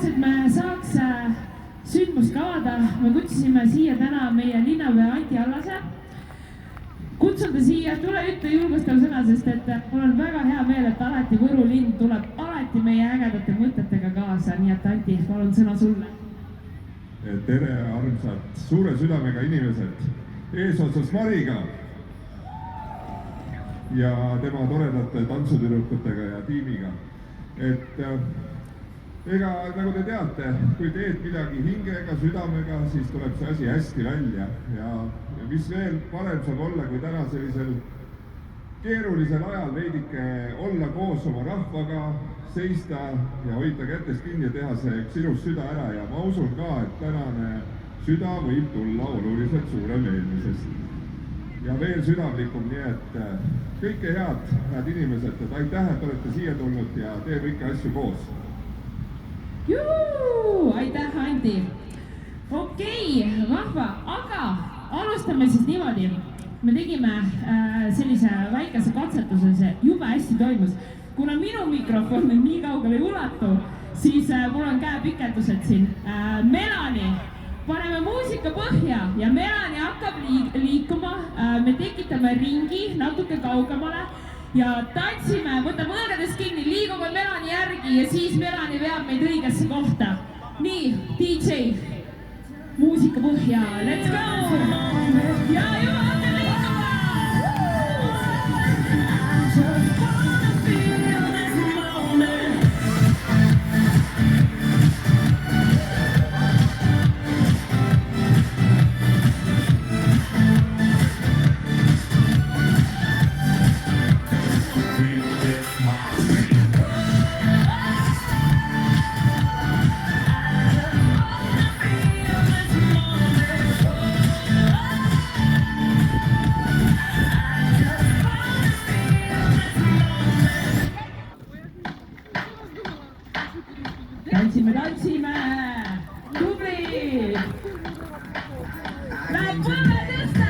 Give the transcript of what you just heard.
selleks, et me saaks sündmust avada, me kutsusime siia täna meie linnapea Anti Allase. Kutsun ta siia, tule ütle julgustav sõna, sest et mul on väga hea meel, et alati Võru linn tuleb alati meie ägedate mõtetega kaasa, nii et Anti, palun sõna sulle. Tere, armsad, suure südamega inimesed, eesotsas Mariga ja tema toredate tantsutüdrukutega ja tiimiga. Ega, nagu te teate, kui teed midagi hingega, südamega, siis tuleb see asi hästi välja ja mis veel parem saab olla, kui täna sellisel keerulisel ajal veidike olla koos oma rahvaga, seista ja hoida kätest kinni ja teha see üks ilus süda ära ja ma usun ka, et tänane süda võib tulla oluliselt suurem eelmisest. Ja veel südamlikum, nii et kõike head inimesed, et aitäh, et olete siia tulnud ja teeme ikka asju koos. Juhu! Aitäh, Anti! Okei, vahva, aga alustame siis niimoodi. Me tegime sellise väikese katsetuse, see jube hästi toimus. Kuna minu mikrofon nii kaugele ei ulatu, siis mul on käepikendused siin. Melani, paneme muusika põhja ja Melani hakkab liikuma. Me tekitame ringi natuke kaugemale ja tantsime, võtame õõgades kinni, liigume Melani järgi ja siis Melani veab meid õigesse kohta. Nii, DJ, muusika põhja, let's go! Ja juba hakkame liikuma! Tantsime! Tubli! Läheb põlve tõsta!